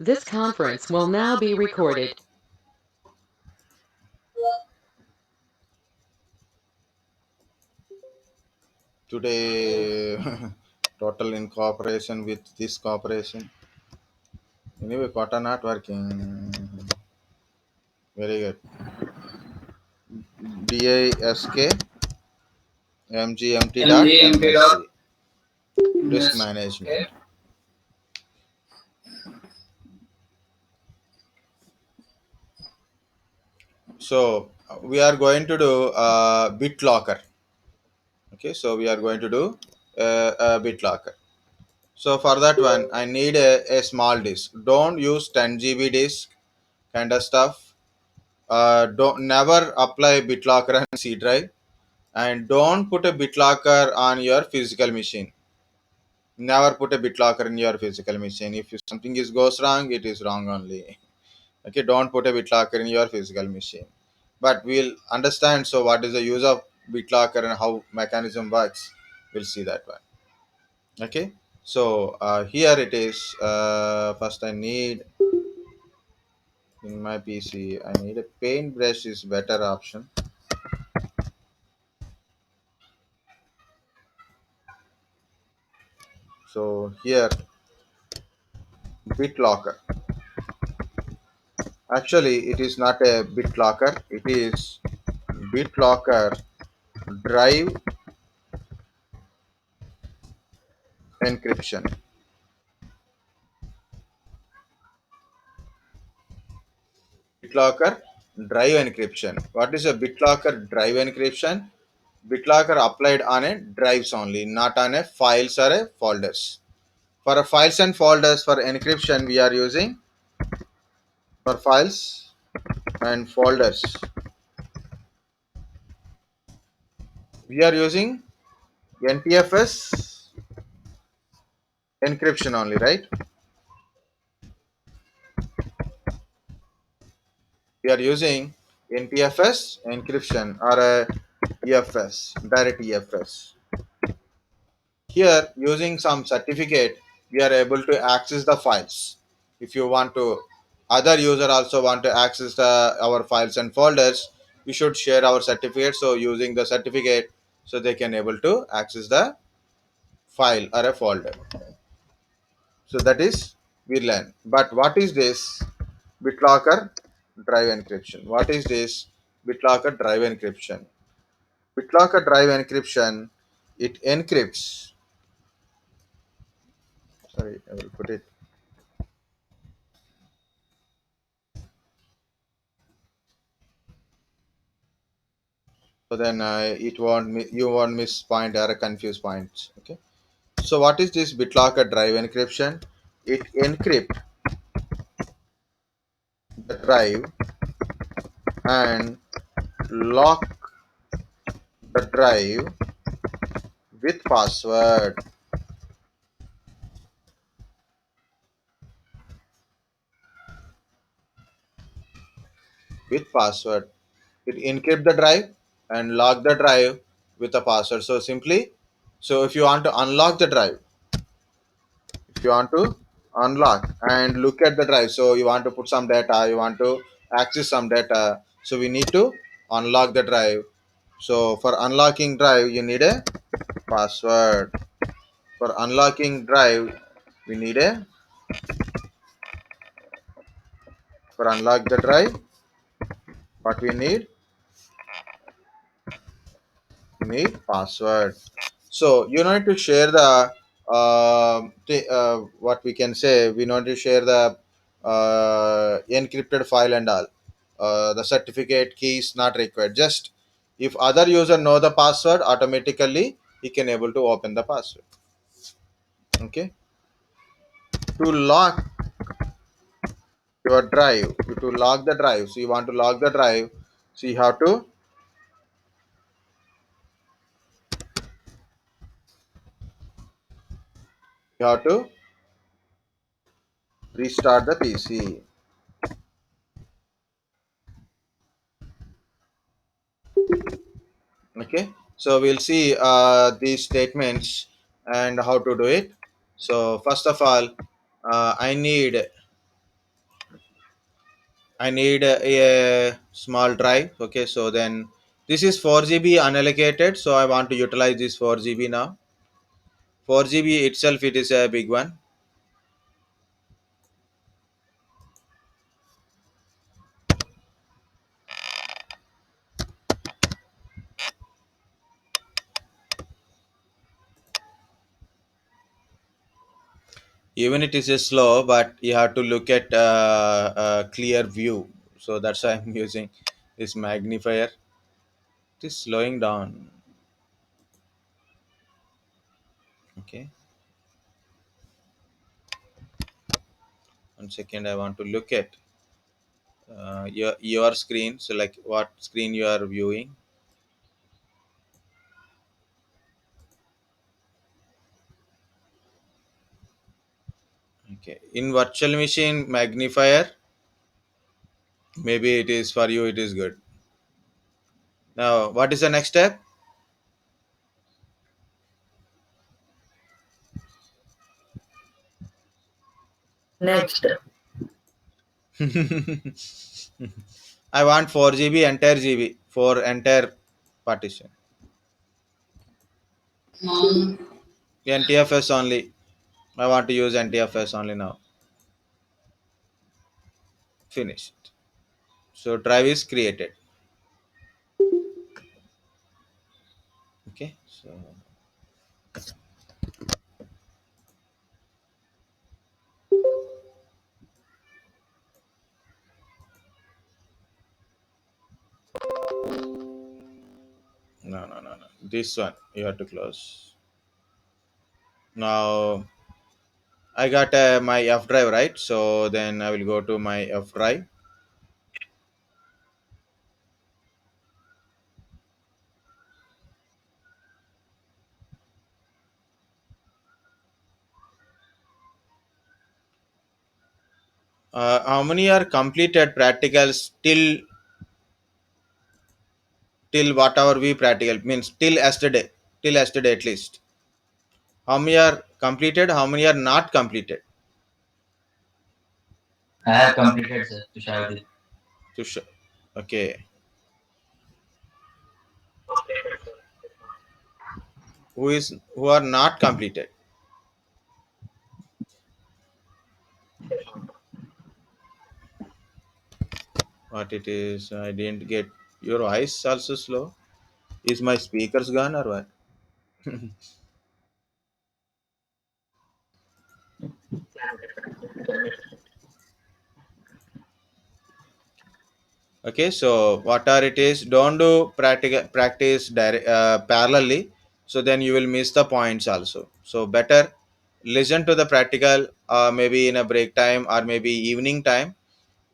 This conference will now be recorded. Today total incorporation with this corporation. Anyway, quota not working. Very good. DISK MGMT dot MGMT.MSC risk MS. management. Okay. So we are going to do BitLocker. Okay, so we are going to do BitLocker. So for that one, I need a small disk. Don't use 10 GB disk kind of stuff. Don't never apply BitLocker and C drive, and don't put a BitLocker on your physical machine. Never put a BitLocker in your physical machine. If something is goes wrong, it is wrong only. Okay, don't put a BitLocker in your physical machine. But we'll understand. So what is the use of BitLocker and how mechanism works? We'll see that one. Okay. So here it is. First, I need in my PC. I need a paintbrush is better option. So here BitLocker. Actually, it is not a BitLocker. It is BitLocker drive encryption. BitLocker drive encryption. What is a BitLocker drive encryption? BitLocker applied on a drives only, not on a files or a folders. For a files and folders for encryption, we are using for files and folders. We are using NTFS encryption only, right? We are using NTFS encryption or a EFS, direct EFS. Here, using some certificate, we are able to access the files. If you want to, other user also want to access our files and folders, we should share our certificate. So using the certificate, so they can able to access the file or a folder. So that is we learn. But what is this BitLocker drive encryption? What is this BitLocker drive encryption? BitLocker drive encryption, it encrypts. Sorry, I will put it. So then it won't you won't miss point or confuse points. Okay. So what is this BitLocker drive encryption? It encrypt the drive and lock the drive with password. With password. It encrypt the drive and lock the drive with a password. So simply, so if you want to unlock the drive, if you want to unlock and look at the drive, so you want to put some data, you want to access some data, so we need to unlock the drive. So for unlocking drive, you need a password. For unlocking drive, we need a for unlock the drive. What we need password. So you need to share the what we can say. We need to share the encrypted file and all. The certificate key is not required. Just if other user know the password, automatically he can able to open the password. Okay. To lock your drive, to lock the drive. So you want to lock the drive. So you have to restart the PC. Okay, so we'll see these statements and how to do it. So first of all, I need I need a small drive. Okay, so then this is 4 GB unallocated, so I want to utilize this 4 GB now. 4 GB itself, it is a big one. Even it is a slow, but you have to look at a clear view. So that's why I'm using this magnifier. It is slowing down. Okay, 1 second. I want to look at your screen. So like what screen you are viewing. Okay, in virtual machine magnifier, maybe it is for you. It is good. Now, what is the next step? Next, I want 4 GB entire GB for entire partition. NTFS only. I want to use NTFS only now. Finished. So drive is created. Okay. So no. This one you have to close. Now I got my F drive, right. So then I will go to my F drive. How many are completed practicals till whatever we practical means till yesterday at least. How many are completed? How many are not completed? I have completed, sir, Tusharuddin. To show. Okay. Who are not completed? What it is? I didn't get your voice also slow. Is my speakers gone or what? Okay, so what are it is? Don't do practice parallelly. So then you will miss the points also. So better listen to the practical, maybe in a break time or maybe evening time.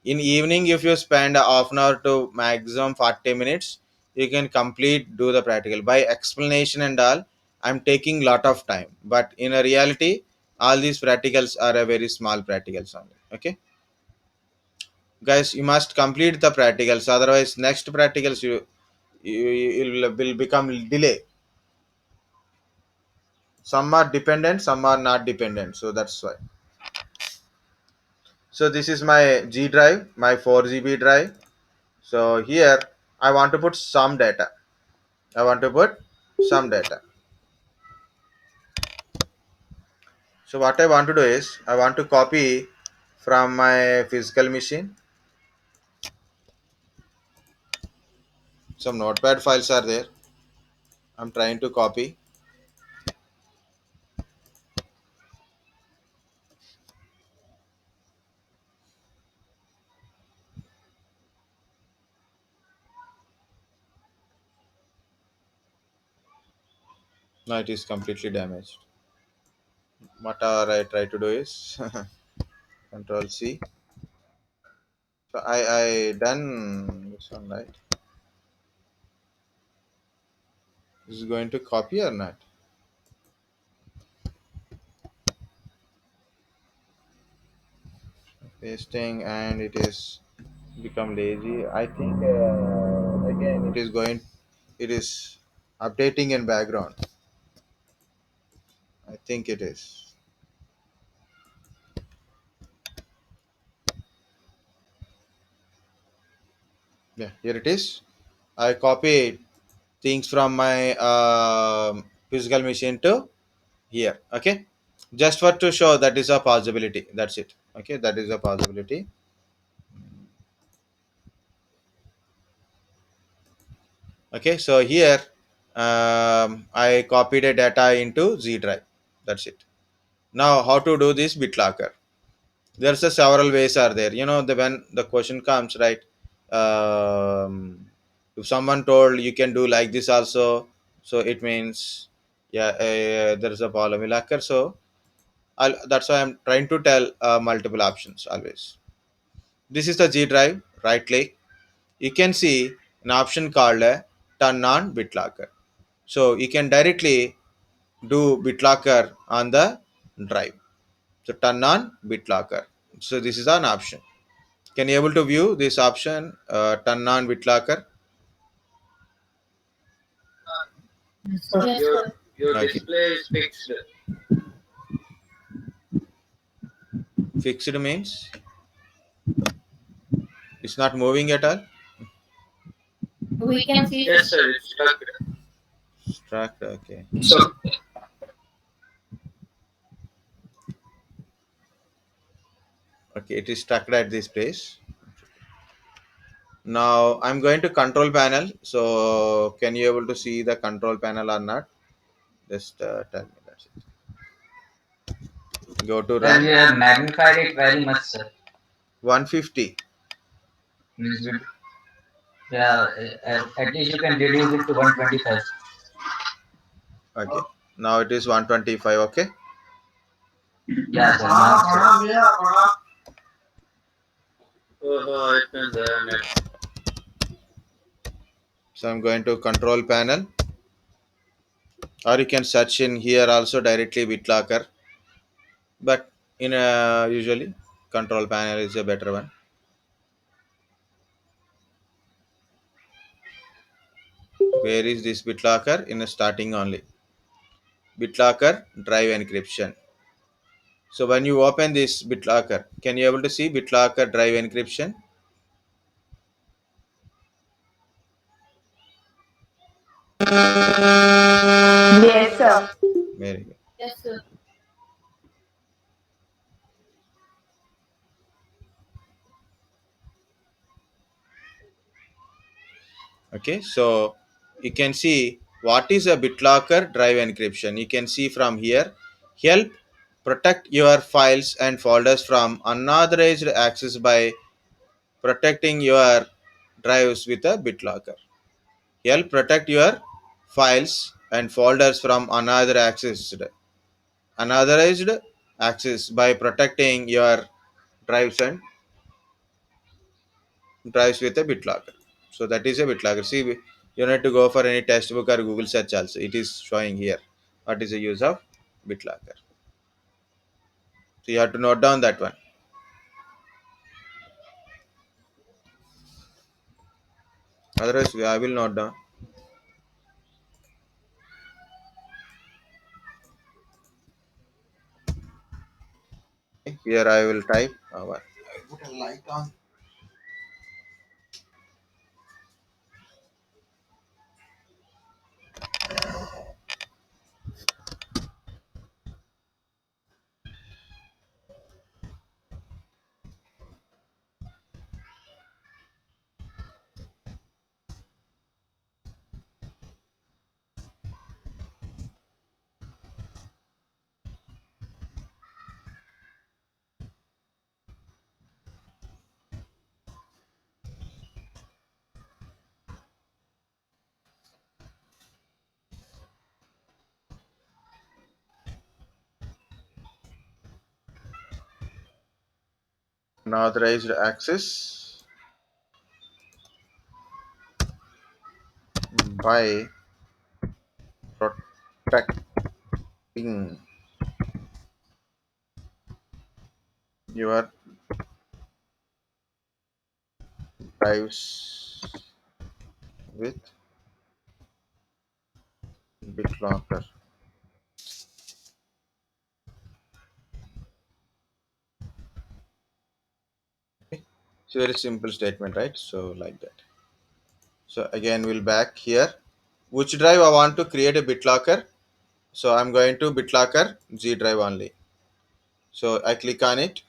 In evening, if you spend a half an hour to maximum 40 minutes, you can complete do the practical. By explanation and all, I'm taking lot of time. But in a reality, all these practicals are a very small practicals only. Okay, guys, you must complete the practicals. Otherwise, next practicals you will become delay. Some are dependent, some are not dependent. So that's why. So this is my G drive, my 4 GB drive. So here I want to put some data. I want to put some data. So what I want to do is I want to copy from my physical machine. Some notepad files are there. I'm trying to copy. Now it is completely damaged. What I try to do is Control C. So I done this one, right. This is going to copy or not? Pasting and it is become lazy. I think again it is going. It is updating in background. I think it is. Yeah, here it is. I copied things from my physical machine to here. Okay, just for to show that is a possibility, that's it. Okay, that is a possibility. Okay, so here I copied a data into Z drive. That's it. Now, how to do this BitLocker? There's a several ways are there. The when the question comes, right? If someone told you can do like this also, so it means yeah, there's a problem BitLocker. So that's why I'm trying to tell multiple options always. This is the G drive. Right click. You can see an option called turn on BitLocker. So you can directly do BitLocker on the drive. So turn on BitLocker. So this is an option. Can you able to view this option? Turn on BitLocker. Yes, sir. Your Okay. display is fixed. Fixed means it's not moving at all. We can see. Yes, sir. It's stuck. Struck. Okay. So Okay. It is stuck at this place. Now I'm going to control panel. So can you able to see the control panel or not? Just tell me. That's it. Go to well, you run. have magnified it very much, sir. 150. Means yeah, at least you can reduce it to 125. Okay. Now it is 125. Okay. Yeah, sir. Now it's Oh, it's in the net. So I'm going to control panel, or you can search in here also directly BitLocker. But in usually control panel is a better one. Where is this BitLocker? In the starting only. BitLocker drive encryption. So when you open this BitLocker, can you able to see BitLocker drive encryption? Yes, sir. Very good. Yes, sir. Okay, so you can see what is a BitLocker drive encryption. You can see from here, help protect your files and folders from unauthorized access by protecting your drives with a BitLocker. Help protect your files and folders from unauthorized access by protecting your drives and drives with a BitLocker. So that is a BitLocker. See, you need to go for any textbook or Google search also. It is showing here. What is the use of BitLocker? So you have to note down that one. Otherwise, I will note down. Here I will type. I put a light on. Unauthorized access by protecting your drives with BitLocker. It's a very simple statement, right? So like that. So again we'll back here. Which drive I want to create a BitLocker? So I'm going to BitLocker G drive only. So I click on it.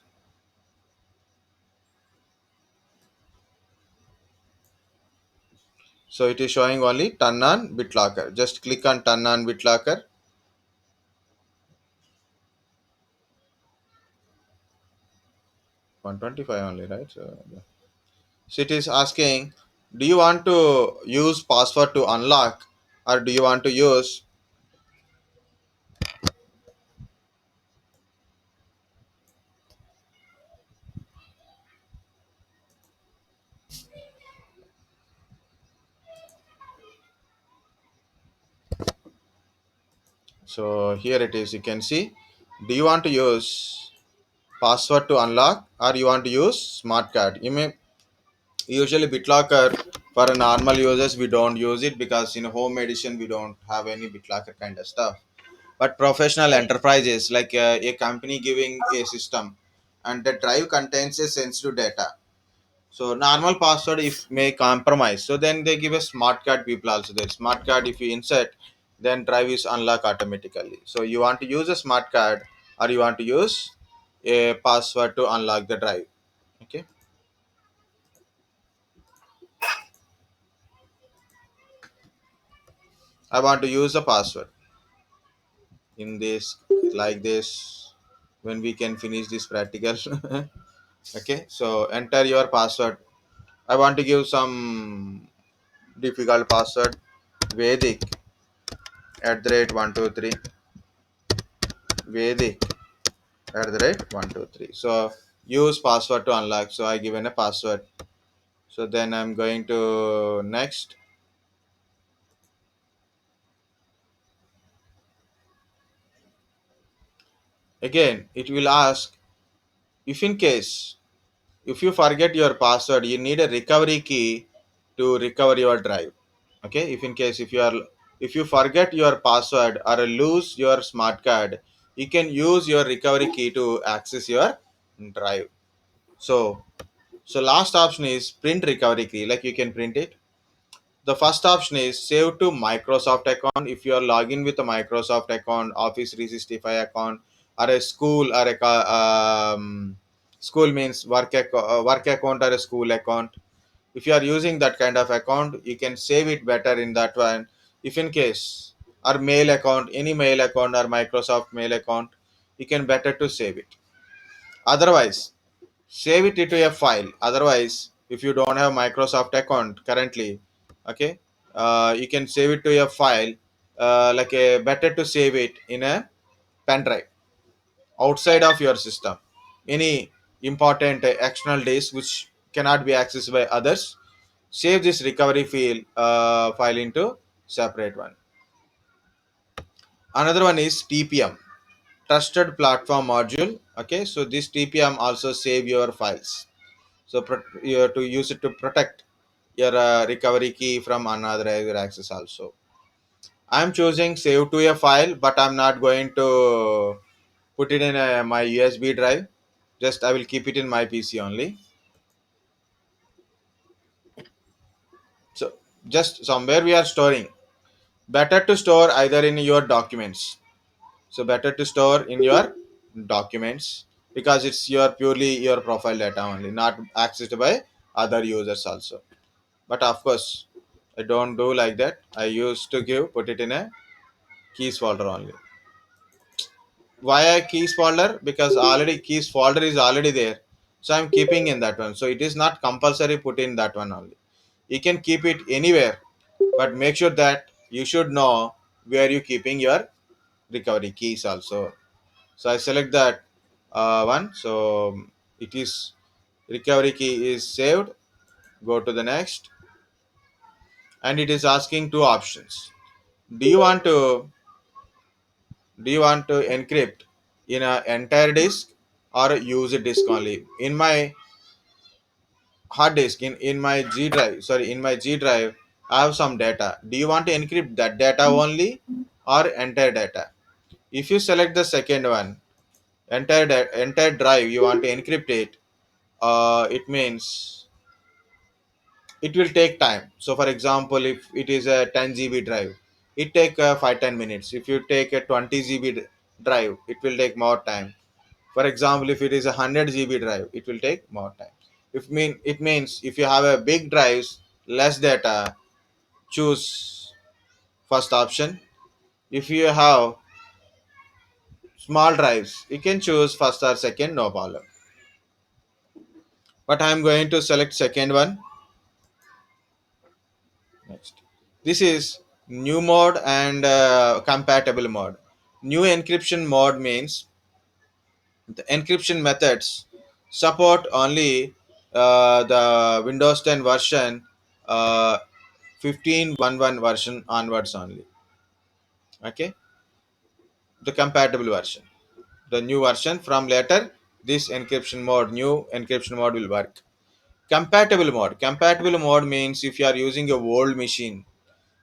So it is showing only turn on BitLocker. Just click on turn on BitLocker. $125 only, right? So it is asking, do you want to use password to unlock, or do you want to use? So here it is. You can see. Do you want to use password to unlock, or you want to use smart card? You may usually BitLocker for a normal users we don't use it, because in home edition we don't have any BitLocker kind of stuff. But professional enterprises like a company giving a system, and the drive contains a sensitive data. So normal password if may compromise. So then they give a smart card people also there. Smart card if you insert, then drive is unlock automatically. So you want to use a smart card, or you want to use a password to unlock the drive. Okay. I want to use a password in this, like this, when we can finish this practical. Okay. So enter your password. I want to give some difficult password. Vedic @ 123. Vedic @ 123. So use password to unlock. So I given a password. So then I'm going to next. Again, it will ask, if in case, if you forget your password, you need a recovery key to recover your drive. Okay. If in case, if you forget your password or lose your smart card, you can use your recovery key to access your drive. So last option is print recovery key, like you can print it. The first option is save to Microsoft account. If you are logging with a Microsoft account, Office 365 account, or a school, or a school means work account, or a school account. If you are using that kind of account, you can save it better in that one. If in case, or mail account, any mail account or Microsoft mail account, you can better to save it. Otherwise, save it into a file. Otherwise, if you don't have Microsoft account currently, okay, you can save it to a file, like a better to save it in a pen drive outside of your system. Any important external disk which cannot be accessed by others, save this recovery file into separate one. Another one is TPM, trusted platform module. Okay, so this TPM also save your files. So you have to use it to protect your recovery key from unauthorized access also. I'm choosing save to a file, but I'm not going to put it in my USB drive. Just I will keep it in my PC only. So just somewhere we are storing. Better to store either in your documents. So better to store in your documents, because it's your purely your profile data only, not accessed by other users also. But of course, I don't do like that. I used to put it in a keys folder only. Why a keys folder? Because already keys folder is already there. So I'm keeping in that one. So it is not compulsory put in that one only. You can keep it anywhere, but make sure that you should know where you keeping your recovery keys also. So I select that one. So it is recovery key is saved. Go to the next, and it is asking two options. Do you want to encrypt in an entire disk, or use a disk only? In my hard disk, in my G drive, sorry, in my G drive, I have some data. Do you want to encrypt that data only, or entire data? If you select the second one, entire drive, you want to encrypt it, it means it will take time. So for example, if it is a 10 GB drive, it take 5-10 minutes. If you take a 20 GB drive, it will take more time. For example, if it is a 100 GB drive, it will take more time. If mean it means if you have a big drives, less data, choose first option. If you have small drives, you can choose first or second, no problem. But I am going to select second one. Next, this is new mode and compatible mode. New encryption mode means the encryption methods support only the Windows 10 version, 15.11 version onwards only. Okay, the compatible version, the new version from later, this encryption mode, new encryption mode will work. Compatible mode means if you are using a old machine,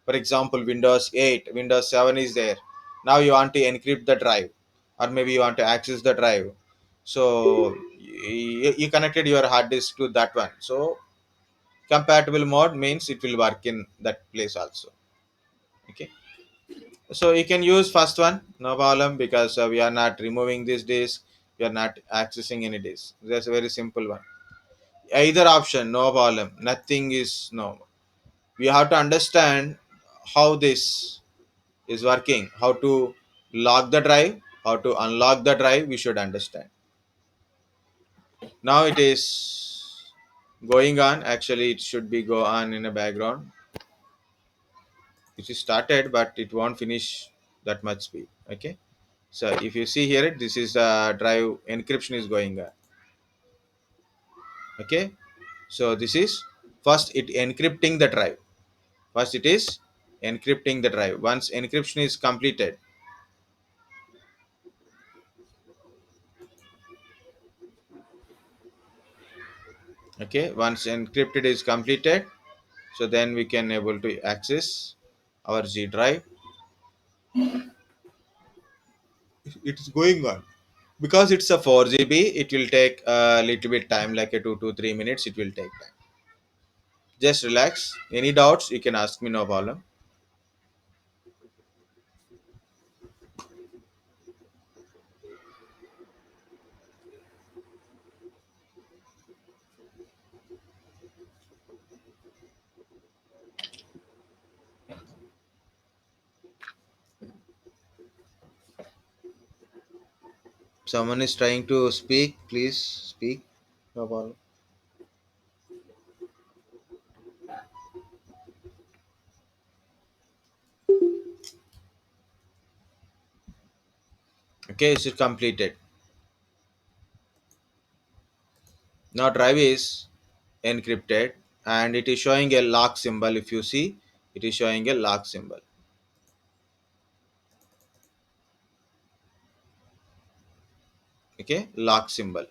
for example Windows 8, Windows 7 is there, now you want to encrypt the drive, or maybe you want to access the drive, so you connected your hard disk to that one, so compatible mode means it will work in that place also. Okay, so you can use first one, no problem, because we are not removing this disk, we are not accessing any disk. That's a very simple one. Either option, no problem, nothing is no. We have to understand how this is working, how to lock the drive, how to unlock the drive, we should understand. Now it is going on, actually it should be go on in a background. It is started but it won't finish that much speed. Okay, so if you see here, this is drive encryption is going on. Okay, so this is first it encrypting the drive. First it is encrypting the drive. Once encryption is completed, okay, once encrypted is completed, so then we can able to access our Z drive. It is going on because it's a 4 GB, it will take a little bit time, like a 2 to 3 minutes it will take time. Just relax, any doubts you can ask me, no problem. Someone is trying to speak, please speak, no problem. Okay, it's completed. Now drive is encrypted and it is showing a lock symbol. If you see, it is showing a lock symbol. Okay, lock symbol,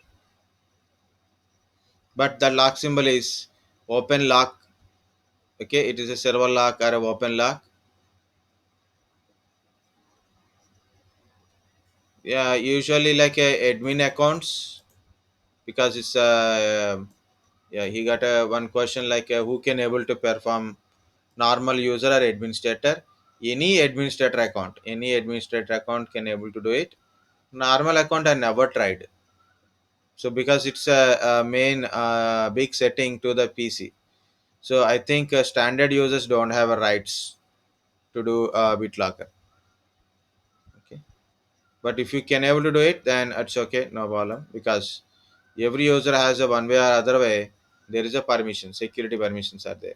but the lock symbol is open lock. Okay, it is a server lock or a open lock. Yeah, usually like a admin accounts, because it's yeah, he got a one question like who can able to perform, normal user or administrator. Any administrator account can able to do it. Normal account I never tried, so because it's a main big setting to the PC, so I think standard users don't have a rights to do BitLocker. Okay, but if you can able to do it, then it's okay, no problem, because every user has a one way or other way, there is a permission, security permissions are there.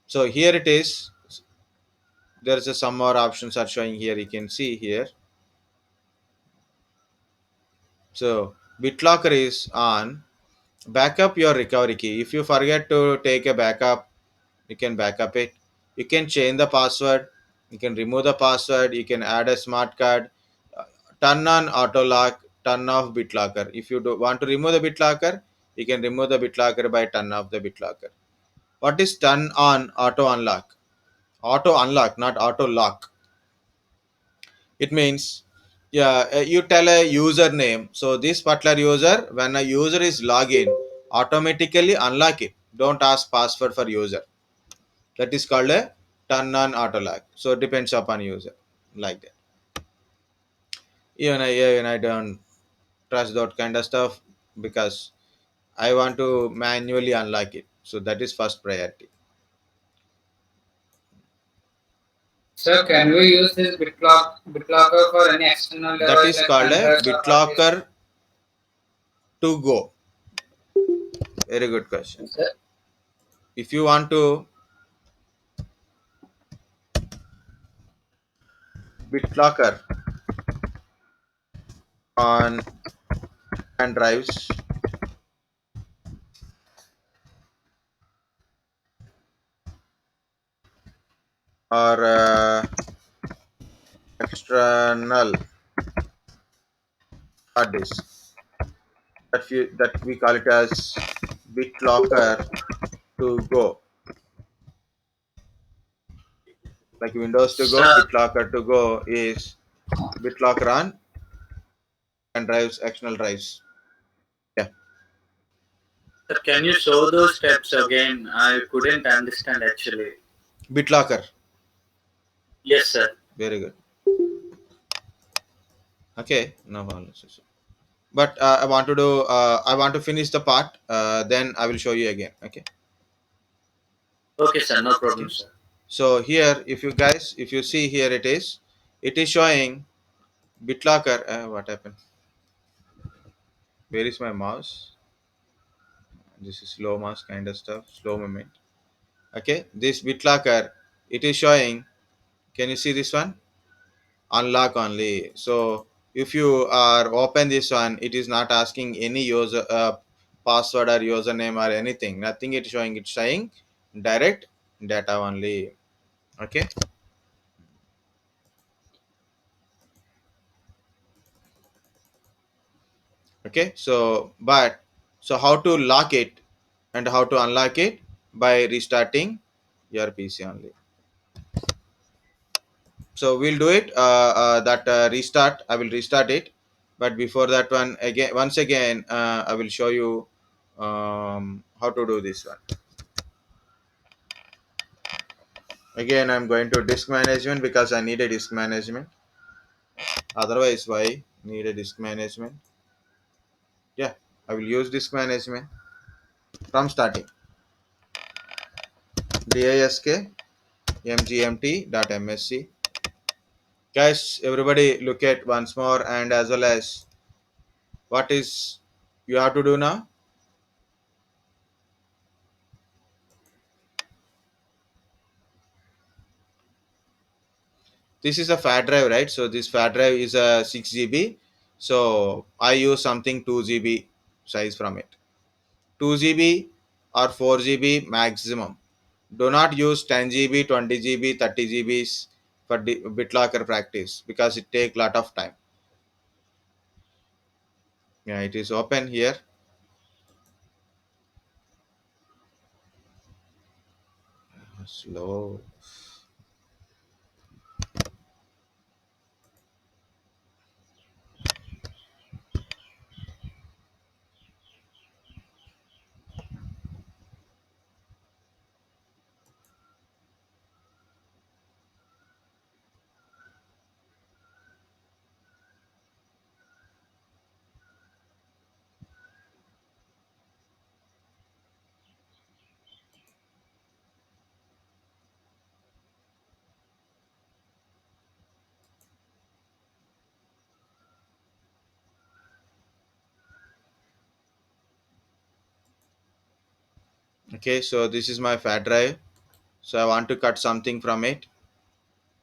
So here it is, there is a some more options are showing here, you can see here. So BitLocker is on. Backup your recovery key. If you forget to take a backup, you can backup it. You can change the password, you can remove the password, you can add a smart card. Turn on auto lock, turn off BitLocker. If you do want to remove the BitLocker, you can remove the BitLocker by turn off the BitLocker. What is turn on auto unlock? Auto unlock, not auto lock. It means, yeah, you tell a username. So this particular user, when a user is login, automatically unlock it. don't ask password for user. That is called a turn on auto lock. So it depends upon user, like that. Even I don't trust that kind of stuff because I want to manually unlock it. So that is first priority. Sir, can we use this BitLocker for any external That device is like called a Android or hard disk? BitLocker to go. Very good question. Sir, If you want to BitLocker on and drives or external hard disk, that we call it as BitLocker to go. Like Windows to go, Sir, BitLocker to go is BitLocker on and drives external drives. Yeah, sir, can you show those steps again? I couldn't understand actually. BitLocker. Yes, sir. Very good. Okay, no problem. But I want to finish the part. Then I will show you again. Okay. Okay, sir. No problem, sir. So here, if you see here, it is showing BitLocker. What happened? Where is my mouse? This is slow mouse kind of stuff, slow movement. Okay, this BitLocker, it is showing. Can you see this one? Unlock only. So if you are open this one, it is not asking any user password or username or anything. Nothing. It's showing. It's showing direct data only. Okay. Okay. So how to lock it and how to unlock it? By restarting your PC only. So we'll do it. That restart. I will restart it. But before that one again, once again, I will show you how to do this one. Again, I'm going to disk management because I need a disk management. Otherwise, why need a disk management? Yeah, I will use disk management from starting. disk mgmt.msc. Guys, everybody look at once more, and as well as what is you have to do now. This is a fat drive, right? So this fat drive is a 6 GB. So I use something 2 GB size from it. 2 GB or 4 GB maximum. Do not use 10 GB, 20 GB, 30 GBs for BitLocker practice because it take lot of time. Yeah, it is open here. Slow. Okay, so this is my fat drive. So I want to cut something from it.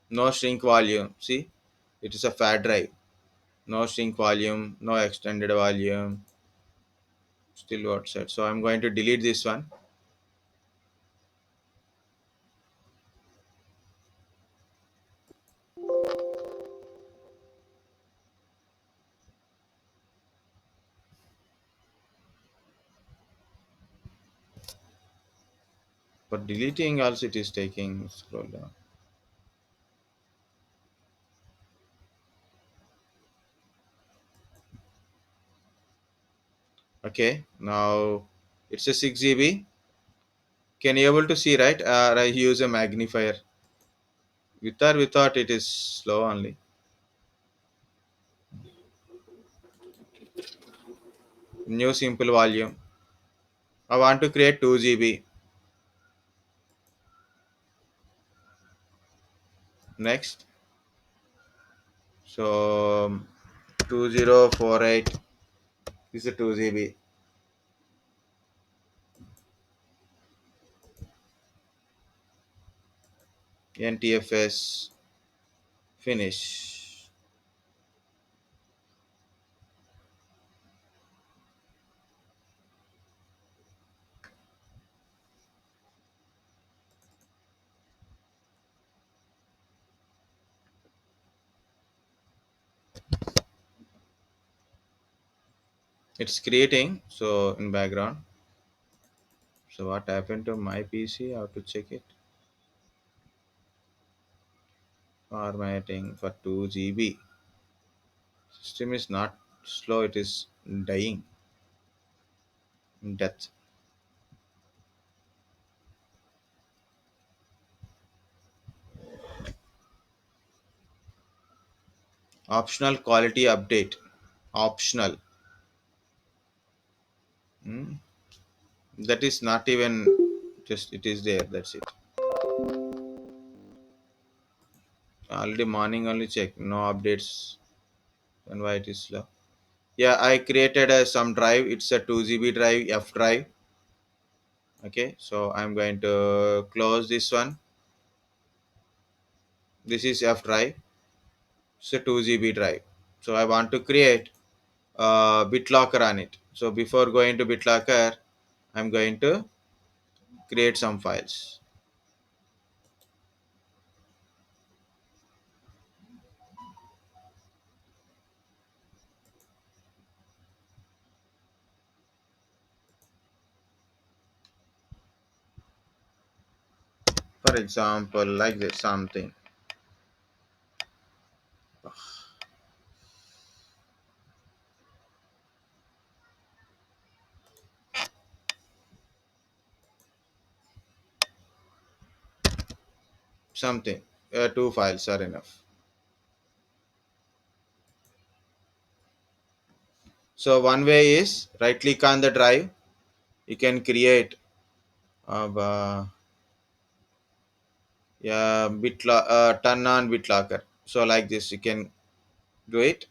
No shrink volume. See, it is a fat drive. No shrink volume, no extended volume. Still outside. So I'm going to delete this one. But deleting also it is taking scroll down. Okay, now it's a 6 GB. Can you able to see, right? I use a magnifier. With or without, it is slow only. New simple volume. I want to create 2 GB. Next. So 2048 is a 2 GB. NTFS finish. It's creating, so in background. So what happened to my PC? I have to check it. Formatting for 2 GB. System is not slow, it is dying. Death. Optional quality update. Optional. Hmm. That is not even, just it is there, that's it. Already morning only check, no updates. And why it is slow? Yeah, I created some drive. It's a 2 GB drive, F drive. Okay, so I'm going to close this one. This is F drive. It's a 2 GB drive. So I want to create a BitLocker on it. So before going to BitLocker, I'm going to create some files. For example, like this something. Something. Two files are enough. So one way is right click on the drive. You can create yeah, turn on BitLocker. So like this you can do it.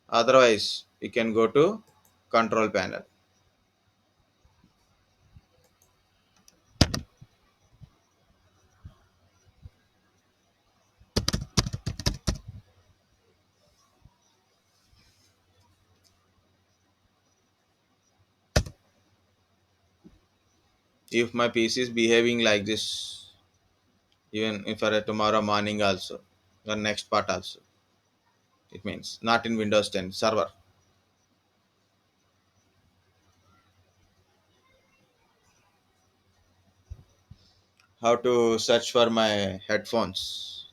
Otherwise you can go to control panel. If my PC is behaving like this, even if for tomorrow morning also, the next part also, it means not in Windows 10 server. How to search for my headphones?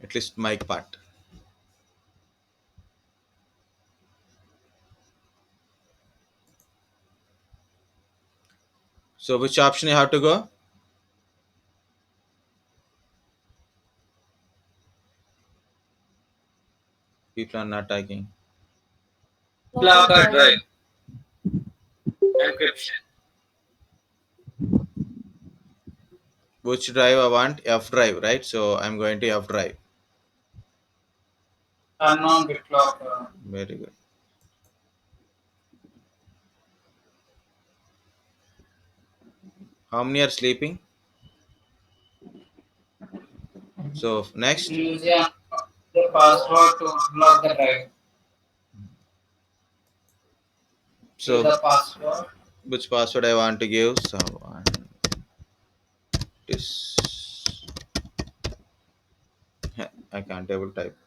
At least mic part. So which option you have to go? People are not talking. BitLocker drive. Encryption. Which drive I want? F drive, right? So I'm going to F drive. Turn on BitLocker. Very good. How many are sleeping? So next, Use the password to unlock the drive. Give the so password. which password I want to give? So one, this. I can't able to type.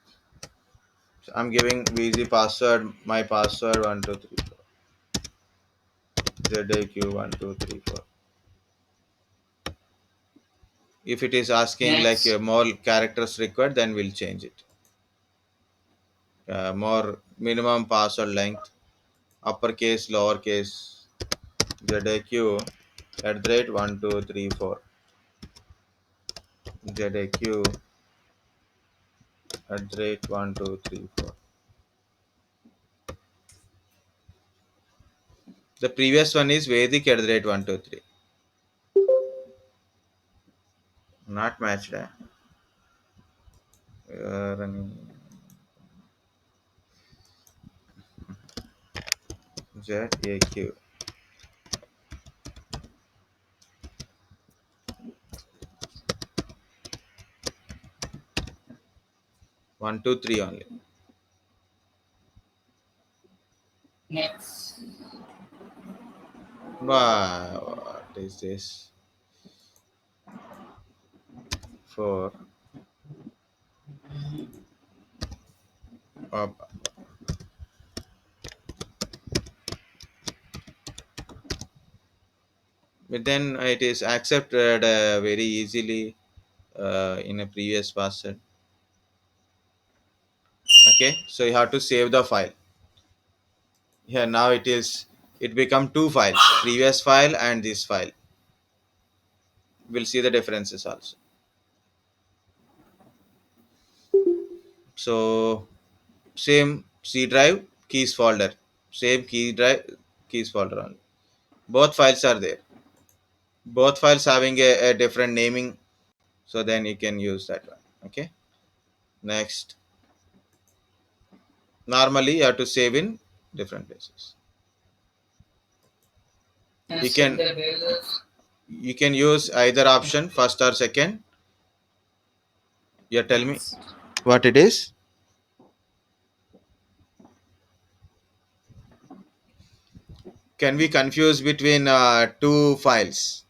So I'm giving VZ password. My password 1234. ZAQ 1234. If it is asking like Next. more characters required, then we'll change it. More minimum password length. uppercase, lowercase, ZAQ at the rate 1234. ZAQ at the rate 1234. The previous one is Vedic at the rate 123. Not matched. Running ZAQ. One, two, three only. Next. Wow, what is this? 4. Up. But then it is accepted very easily in a previous password. Okay, so you have to save the file. Here now it become two files, previous file and this file. We'll see the differences also. So same C drive, keys folder, same key drive, keys folder only. Both files are there. Both files having a different naming, so then you can use that one. Okay. Next, normally you have to save in different places. And You save can the values. you can use either option, first or second. You tell me what it is. Can we confuse between two files?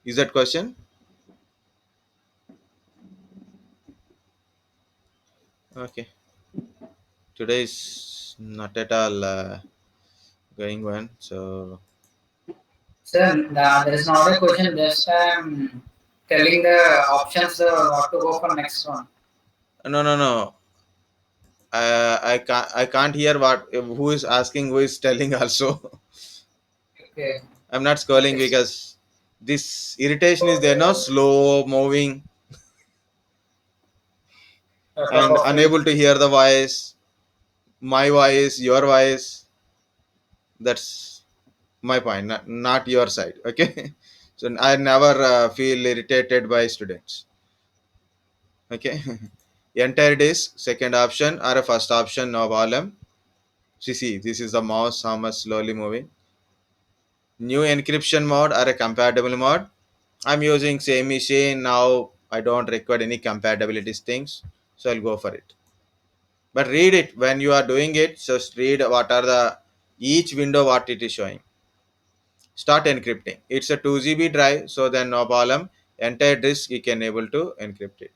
Is that question? Okay. Today is not at all going one. So Sir, there is not a question. Just telling the options what to go for next one. no. I can't hear what who is asking, who is telling also. Okay. I'm not scrolling Okay. because this irritation is there now, slow moving and Perfect. unable to hear the voice, my voice, your voice. That's my point, not your side. Okay. So I never feel irritated by students. Okay. Entire disk, second option or a first option, no problem. See, this is the mouse, how much slowly moving. New encryption mode or a compatible mode. I'm using same machine now. I don't require any compatibility things, so I'll go for it. But read it when you are doing it. Just read what are the each window what it is showing. Start encrypting. It's a 2 GB drive, so then no problem. Entire disk you can able to encrypt it.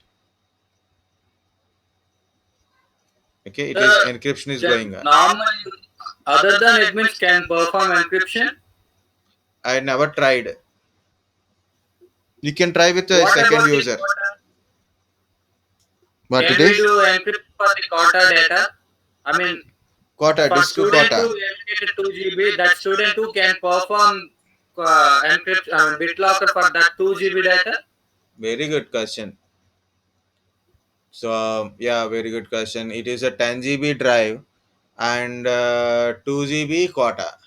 Okay, it is encryption is going on. Normally, other than admins can perform encryption. I never tried. You can try with a What second about the user. quota? What Can it we is? do encryption for the quota data? I mean, Quota, for disk student quota. who allocated 2 GB, that student who can perform encryption, BitLocker for that 2 GB data. Very good question. So yeah, very good question. It is a 10 GB drive and 2 GB quota.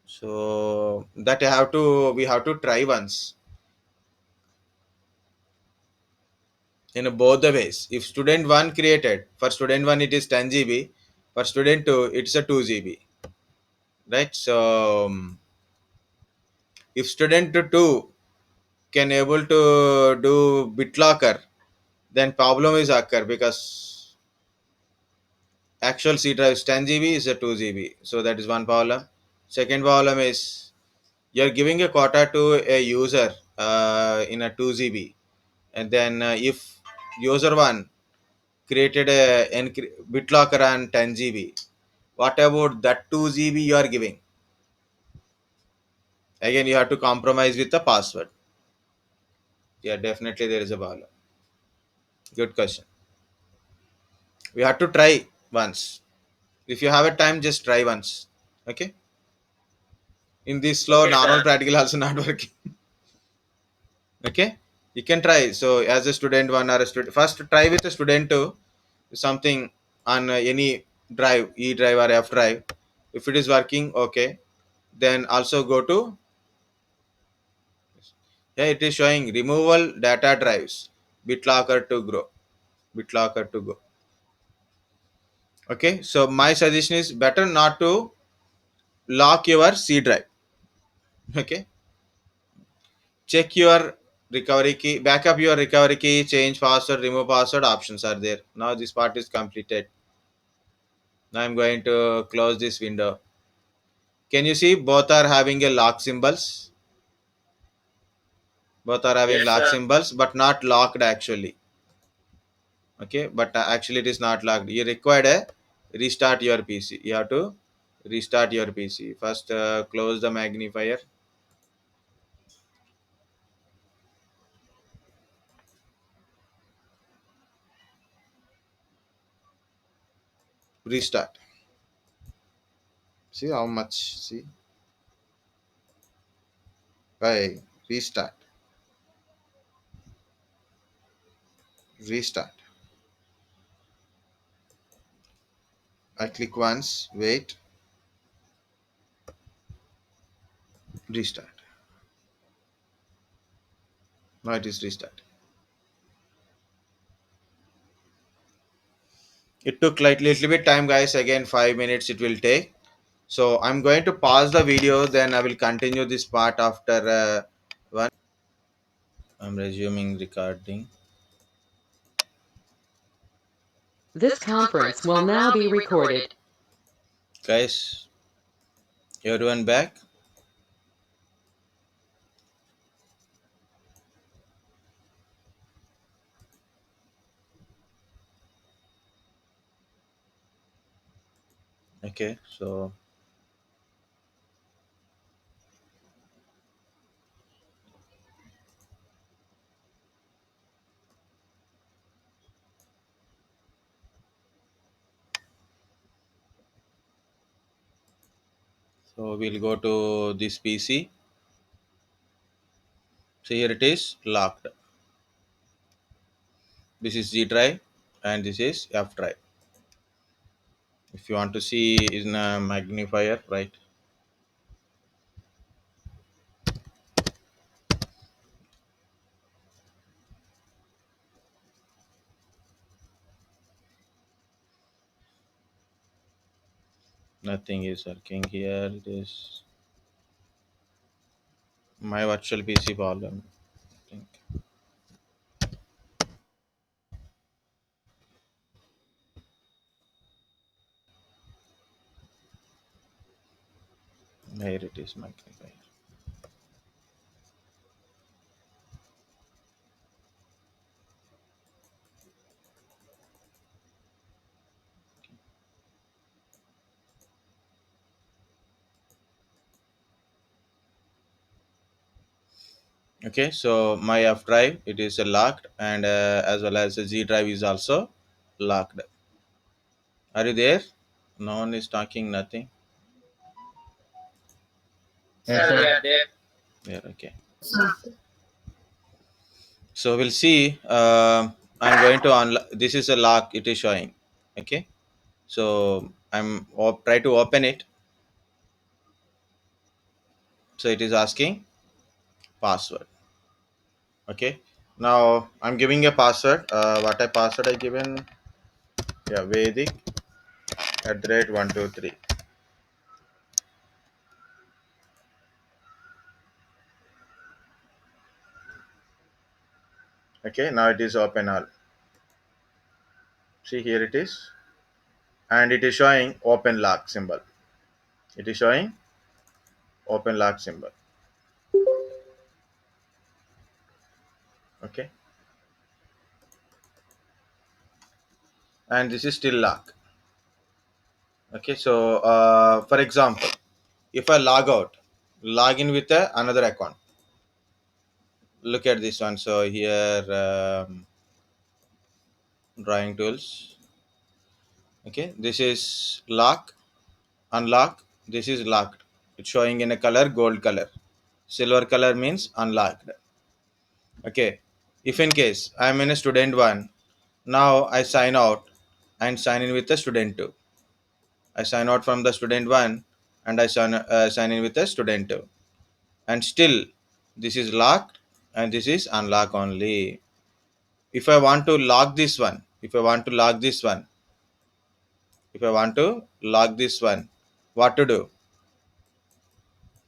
So that we have to try once in both the ways. If student one created, for student one it is 10 GB, for student two it's a 2 GB, right? So if student two can able to do BitLocker, then problem is occur because actual C drive is 10 GB is a 2 GB. So that is one problem. Second problem is you're giving a quota to a user in a 2 GB, and then if user one created a BitLocker on 10 GB, what about that 2 GB you are giving? Again, you have to compromise with the password. Yeah, definitely there is a problem. Good question. We have to try once. If you have a time, just try once. Okay, in this slow Okay, normal sir. practical also not working. Okay, you can try. So as a student one or a student, first try with a student two, something on any drive, E drive or F drive. If it is working, okay, then also go to, yeah, it is showing removal data drives, BitLocker to grow, BitLocker to go. Okay, so my suggestion is better not to lock your C drive. Okay, check your recovery key, backup your recovery key, change password, remove password options are there. Now this part is completed. Now I'm going to close this window. Can you see both are having a lock symbols? Both are having Yes, lock sir. symbols, but not locked actually. Okay, but actually it is not locked. You require a restart your PC. You have to restart your PC. First, close the magnifier. Restart. See how much? See, why restart? Restart. I click once. Wait. Restart. Now it is restart. It took like little bit time, guys. Again, 5 minutes it will take. So I'm going to pause the video. Then I will continue this part after one. I'm resuming recording. This conference will now be recorded. Guys, everyone back? Okay, so we'll go to this PC. So here it is locked. This is G drive and this is F drive. If you want to see in a magnifier, right? Nothing is working here. It is my virtual PC problem. I think. Here it is magnifier. Okay, so my F drive it is locked and as well as the Z drive is also locked. Are you there? No one is talking. Nothing. Yes, Sir, we sir. are there. Yeah. Okay. So we'll see. I'm going to unlock. This is a lock. It is showing. Okay. So try to open it. So it is asking password. Okay. Now I'm giving a password. What a password I given? Yeah, Vedic @123. Okay. Now it is open all. See here it is, and it is showing open lock symbol. It is showing open lock symbol. Okay. And this is still lock. Okay. So for example, if I log out, log in with another account. Look at this one. So here, drawing tools. Okay, this is lock, unlock, This is locked. It's showing in a color gold color. Silver color means unlocked. Okay. If in case I am in a student 1, now I sign out and sign in with the student 2. I sign out from the student 1 and I sign in with the student 2. And still this is locked and this is unlock only. If I want to lock this one, if I want to lock this one, what to do?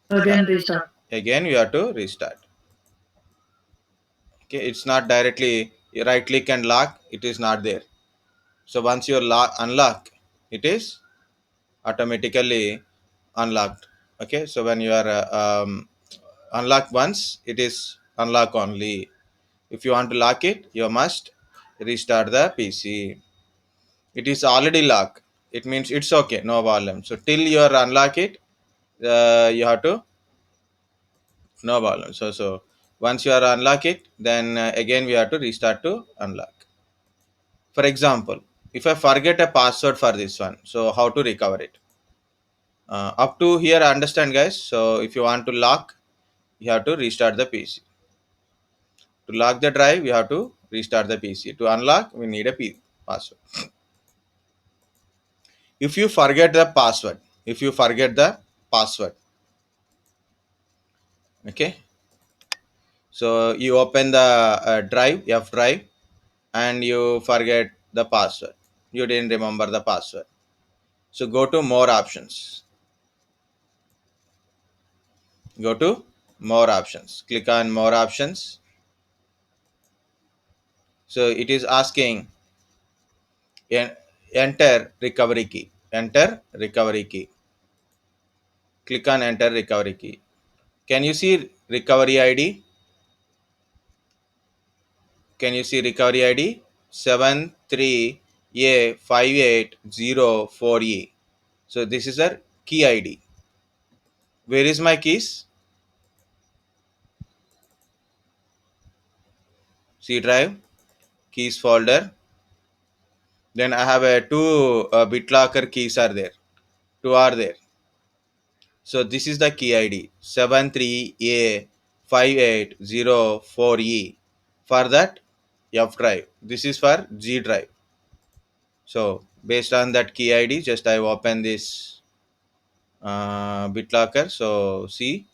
Again restart. Again we have to restart. Okay, it's not directly right click and lock, it is not there. So once you unlock, it is automatically unlocked. Okay, so when you are unlock once, it is unlock only. If you want to lock it, you must restart the PC. It is already locked, it means it's okay, no problem. So till you are unlock it, you have to, no problem. So once you are unlock it, then again we have to restart to unlock. For example, if I forget a password for this one, so how to recover it? Up to here understand guys. So if you want to lock, you have to restart the PC. To lock the drive, you have to restart the PC. To unlock, we need a password. If you forget the password, okay, so you open the drive, F drive, and you forget the password. You didn't remember the password. So go to more options. Go to more options. Click on more options. So it is asking enter recovery key. Enter recovery key. Click on enter recovery key. Can you see recovery ID? Can you see recovery ID? 73A58004E. So this is our key ID. Where is my keys? C drive, keys folder. Then I have a two BitLocker keys are there. Two are there. So this is the key ID 73A5804E for that F drive. This is for G drive. So based on that key ID, just I open this BitLocker. So see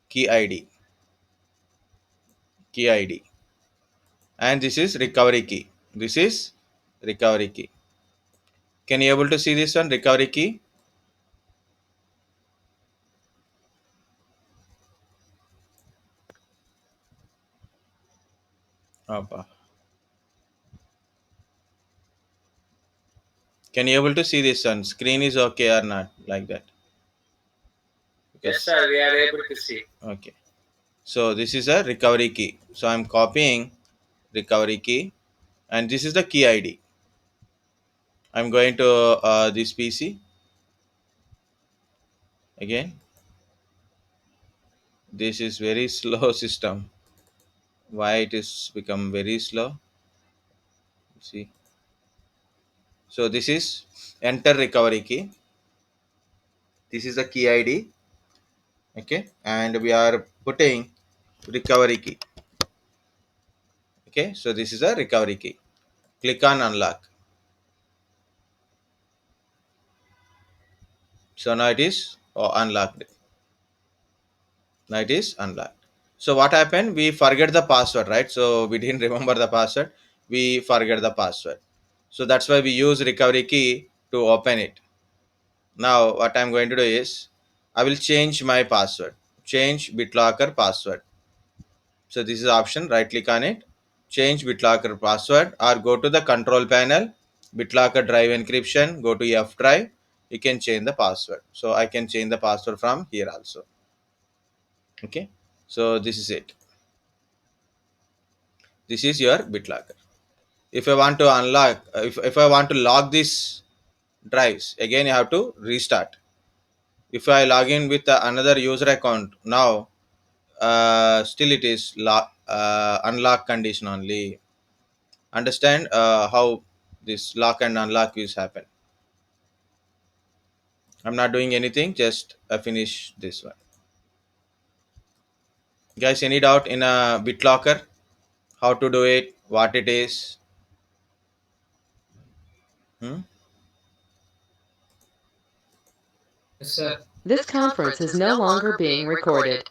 key ID, and this is recovery key. This is recovery key. Can you able to see this one recovery key? Appa. Can you able to see this one? Screen is okay or not like that? Yes, sir, we are able to see. Okay. So this is a recovery key. So I'm copying recovery key, and this is the key ID. I'm going to this PC again. This is very slow system. Why it is become very slow? See. So this is enter recovery key. This is the key ID. Okay, and we are putting recovery key. Okay, so this is a recovery key. Click on unlock. So now it is unlocked. Now it is unlocked. So what happened? We forget the password, right? So we didn't remember the password. We forget the password. So that's why we use recovery key to open it. Now what I'm going to do is I will change my password. Change BitLocker password. So this is option. Right click on it. Change BitLocker password, or go to the control panel. BitLocker drive encryption. Go to F drive. You can change the password. So I can change the password from here also. Okay, so this is it. This is your BitLocker. If I want to unlock, if I want to lock these drives, again you have to restart. If I log in with another user account, now still it is unlock condition only. Understand how this lock and unlock is happen. I'm not doing anything, just finish this one. Guys, any doubt in a BitLocker? How to do it, what it is? Hmm? Yes, sir. This conference is no longer being recorded.